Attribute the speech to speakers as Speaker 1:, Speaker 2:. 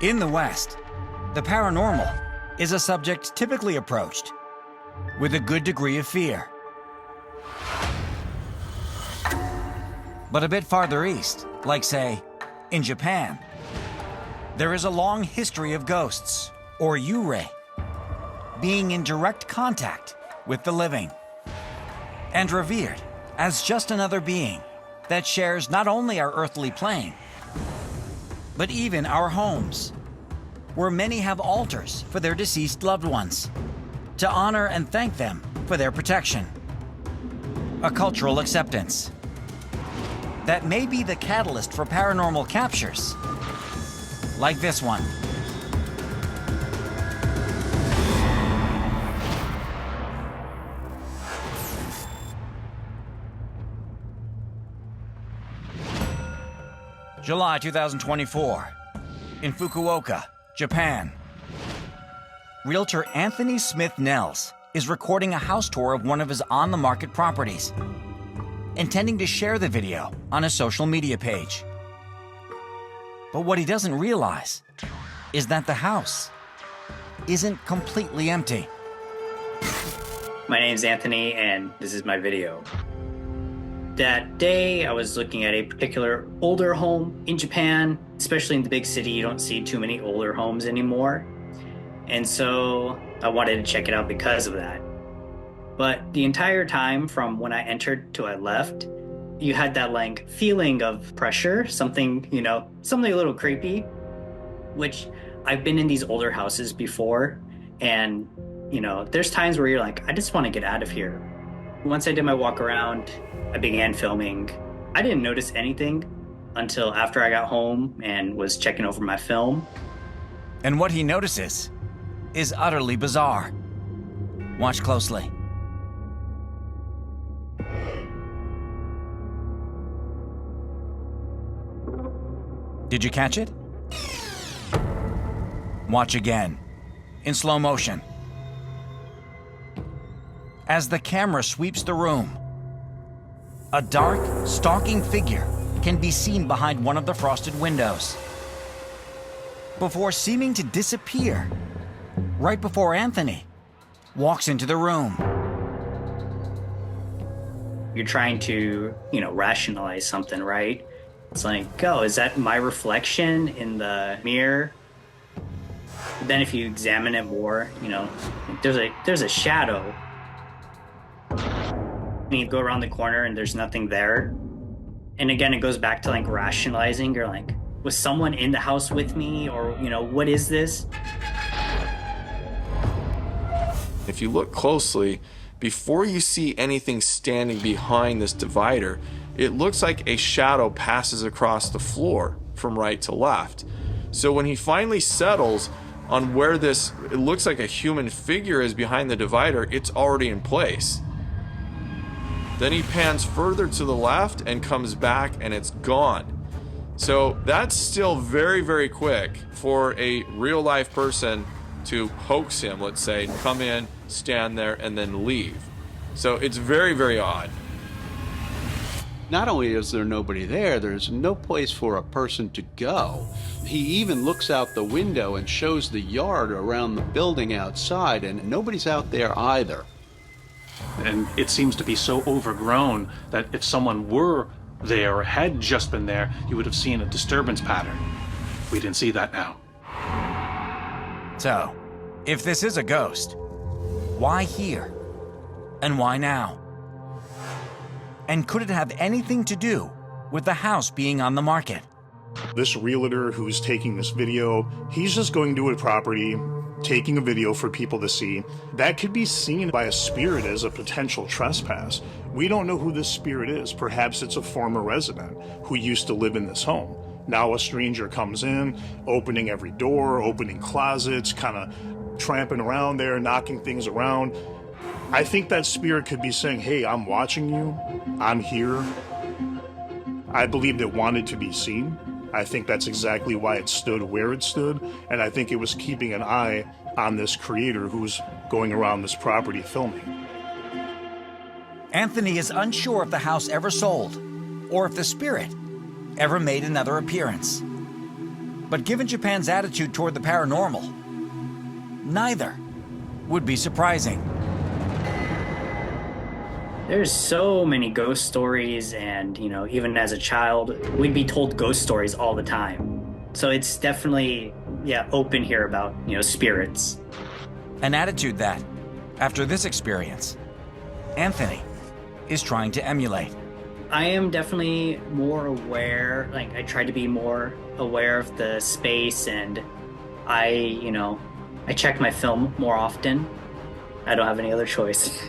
Speaker 1: In the West, the paranormal is a subject typically approached with a good degree of fear. But a bit farther east, like say, in Japan, there is a long history of ghosts, or yurei, being in direct contact with the living, and revered as just another being that shares not only our earthly plane, but even our homes, where many have altars for their deceased loved ones, to honor and thank them for their protection. A cultural acceptance that may be the catalyst for paranormal captures, like this one. July 2024, in Fukuoka, Japan. Realtor Anthony Smith Nels is recording a house tour of one of his on-the-market properties, intending to share the video on his social media page. But what he doesn't realize is that the house isn't completely empty.
Speaker 2: My name's Anthony, and this is my video. That day, I was looking at a particular older home in Japan. Especially in the big city, you don't see too many older homes anymore. And so I wanted to check it out because of that. But the entire time from when I entered to I left, you had that like feeling of pressure, something a little creepy, which I've been in these older houses before. And, there's times where you're like, I just want to get out of here. Once I did my walk around, I began filming. I didn't notice anything until after I got home and was checking over my film.
Speaker 1: And what he notices is utterly bizarre. Watch closely. Did you catch it? Watch again, in slow motion. As the camera sweeps the room, a dark, stalking figure can be seen behind one of the frosted windows, before seeming to disappear right before Anthony walks into the room.
Speaker 2: You're trying to, rationalize something, right? It's like, oh, is that my reflection in the mirror? But then if you examine it more, there's a shadow. And you go around the corner and there's nothing there. And again, it goes back to like rationalizing. You're like, was someone in the house with me? Or, what is this?
Speaker 3: If you look closely, before you see anything standing behind this divider, it looks like a shadow passes across the floor from right to left. So when he finally settles on where it looks like a human figure is behind the divider, it's already in place. Then he pans further to the left and comes back and it's gone. So that's still very, very quick for a real life person to hoax him, let's say, come in, stand there, and then leave. So it's very, very odd.
Speaker 4: Not only is there nobody there, there's no place for a person to go. He even looks out the window and shows the yard around the building outside, and nobody's out there either.
Speaker 5: And it seems to be so overgrown that if someone were there or had just been there, you would have seen a disturbance pattern. We didn't see that now.
Speaker 1: So, if this is a ghost, why here? And why now? And could it have anything to do with the house being on the market?
Speaker 6: This realtor who's taking this video, he's just going to a property, taking a video for people to see. That could be seen by a spirit as a potential trespass. We don't know who this spirit is. Perhaps it's a former resident who used to live in this home. Now a stranger comes in, opening every door, opening closets, kind of tramping around there, knocking things around. I think that spirit could be saying, hey, I'm watching you, I'm here. I believed it wanted to be seen. I think that's exactly why it stood where it stood, and I think it was keeping an eye on this creator who's going around this property filming.
Speaker 1: Anthony is unsure if the house ever sold, or if the spirit ever made another appearance. But given Japan's attitude toward the paranormal, neither would be surprising.
Speaker 2: There's so many ghost stories, and, even as a child, we'd be told ghost stories all the time. So it's definitely, open here about, spirits.
Speaker 1: An attitude that, after this experience, Anthony is trying to emulate.
Speaker 2: I am definitely more aware, I try to be more aware of the space, and I check my film more often. I don't have any other choice.